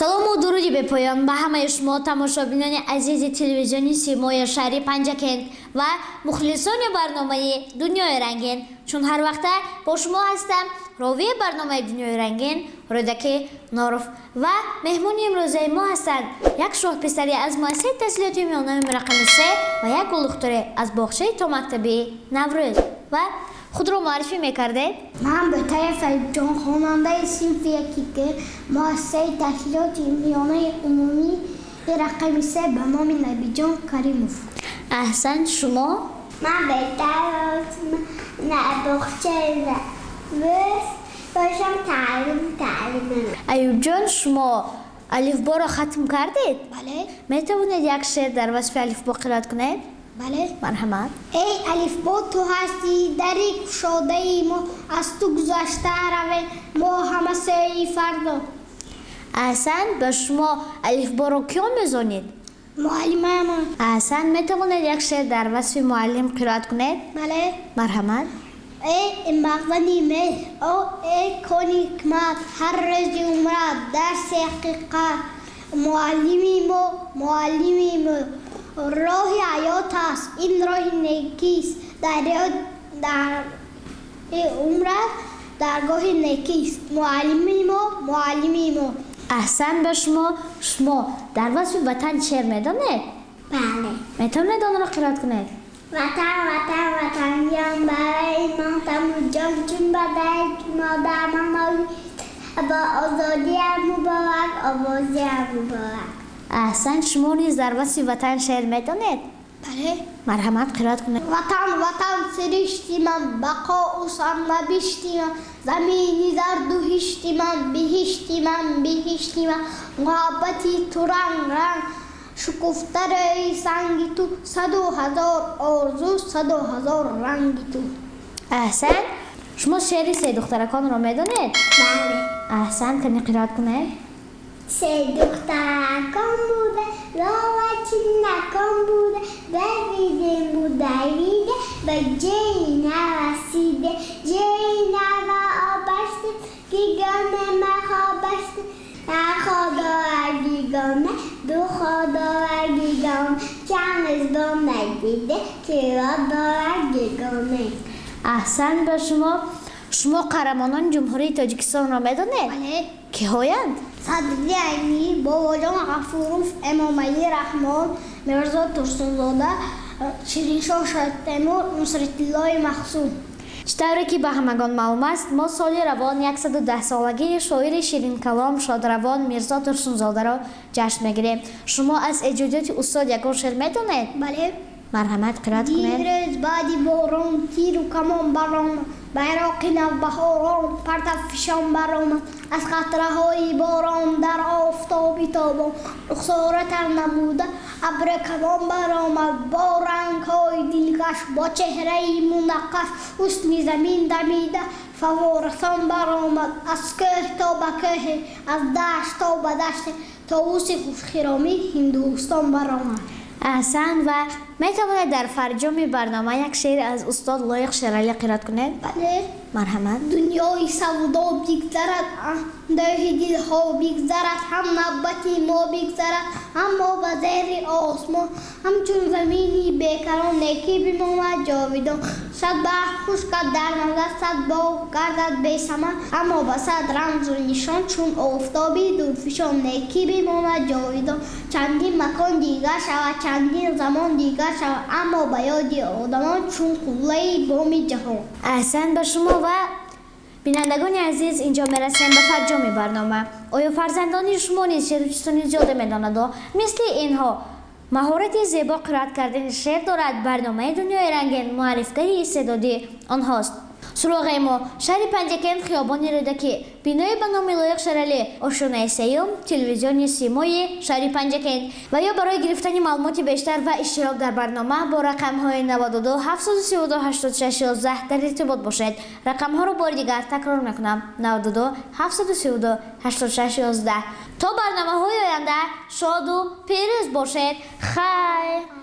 салому дуруди бепоён ба ҳамаи шумо тамошобинони азизи телевизиони Симои шаҳри Панҷакент ва мухлисони барномаи Дунёи рангин. Чун ҳар вақта бо шумо ҳастам ровии барномаи Дунёи рангин Рӯдаки Норов ва меҳмони имрӯзаи мо ҳастанд як шоҳписари аз муассисаи таҳсилоти миёнави рақами 3 ва як гулдухтуре аз боғчаи томактабии Наврӯз ва худро муаррифӣ мекардед? Ман Бӯтаи Фаридҷон, хонандаи синфи якиге муассисаи таҳсилоти миёнаи умумии рақами 3 ба номи Набиҷон Каримов. Аҳсан, шумо? Ман Бӯтаи боғчаи Наврӯз бошам таълим. Аюбҷон, шумо алифборо хатм кардед? Бале. Метавонед як шеър дар васфи алифбо қироат кунед? Бале. Марҳамат. Эй алифбо, ту ҳасти дари кушодаи мо, аз ту гузашта равем мо ҳама сояи фардо. Аҳсан, ба шумо алифборо киё мезонед? Муаллимаамон. Аҳсан, метавонед як шеър дар васфи муаллим қироат кунед? Бале. Марҳамат. Эй мағзани меҳр, эй кони ҳикмат, ҳар рӯзи умрат дарси ҳақиқат. Муаллими мо роҳи ҳаёт аст, ин роҳи некист, дар умрат даргоҳи некист. Муаллими мо. Аҳсан, ба шумо дар васфи ватан шеър медонед? Бале. Метавонед онро қироат кунед? Ватан ҷон барои ман таму ҷон чун ба дари модар ман ба озодиам муборак, овозиам муборак. Аҳсан, шумо низ дар васфи ватан шеър медонед? Бале. Марҳамат, қироат кунед. Ватан сиришти ман, бақоу сарнабишти ман, замини зарду ҳишти ман, биҳишти ман, муҳаббати ту ранг, шукуфта рӯи санги ту, саду ҳазор орзу, саду ҳазор ранги ту. Аҳсан, шумо шеъри се духтараконро медонед? Бале. Аҳсан, кани қироат кунед. Se духтаракон буда, лова чинакон буда, бевидем будавиде, ба ҷои навасиде, ҷои нава обаште, гигоне махобаште, ходора гигоне, духодора гигоне, чанезбон надиде, киродора гигоне. Аҳсан, ба шумо қаҳрамонони ҷумҳурии Тоҷикистонро медонед? Бале. Киҳоянд? Садри Айнӣ, Бобоҷон Ғафуров, Эмомалӣ Раҳмон, Мирзо Турсунзода, Шириншоҳ Шоҳтемур, Нусратиллои Махсун. Чӣ тавре ки ба ҳамагон маълум аст, мо соли равон 110-солагии шоири ширинкалом Шодравон Мирзо Турсунзодаро ҷашн мегирем. Шумо аз эҷодиёти устод ягон шеър медонед? Бале. Марҳамат, қироат кунед. Дирӯз баъди борон тиру камон баромад, байроқи навбаҳорон партафишон баромад, аз қатраҳои борон дар офтоби тобон рухсоратам намуда абри камон баромад, бо рангҳои дилкаш, бо чеҳраи мунаққаш, ҳусни замин дамида фаворасон баромад, аз кӯҳ то ба кӯҳе, аз дашт то ба даште, товуси хушхиромӣ Ҳиндустон баромад. Аҳсан, ва метавонед дар фарҷоми барнома як шеър аз устод Лоиқ Шералӣ қироат кунед? Бале. Марҳамат. Дунёи савдо бигзарад, андоҳи дилҳо бигзарад, ҳам навбати мо бигзарад, аммо ба зери осмон ҳамчун замини бекарон некӣ бимонад ҷовидон. Сад баҳр хушкад дар назар, сад боғ гардад бесаман, аммо ба сад рамзу нишон чун офтоби дурфишон некӣ бимонад ҷовидон. Чандин макон дигар шавад, чандин замон дигар шавад, аммо ба ёди одамон чун қуллаи боми ҷаҳон. Аҳсан, ба шумо ва бинандагони азиз, инҷо мерасем ба фарҷоми барнома. Оё фарзандони шумо низ шеъру чистони зиёде медонадо? Мисли инҳо маҳорати зебо қироат кардани шеър дорад. Барномаи Дунёи рангин муаррифгари истеъдоди онҳост. суроғи мо шаҳри Панҷакент, хиёбони Рӯдаки, бинои ба номи Лоиқ Шералӣ, ошонаи сеюм, телевизиони Симои шаҳри Панҷакент. ва ё барои гирифтани маълумоти бештар ва иштирок дар барнома бо рақамҳои 92 732 86 11 дар иртибот бошед. Рақамҳоро бори дигар такрор мекунам: 92 732 86 11. то барномаҳои оянда шоду пирӯз бошед. хайр.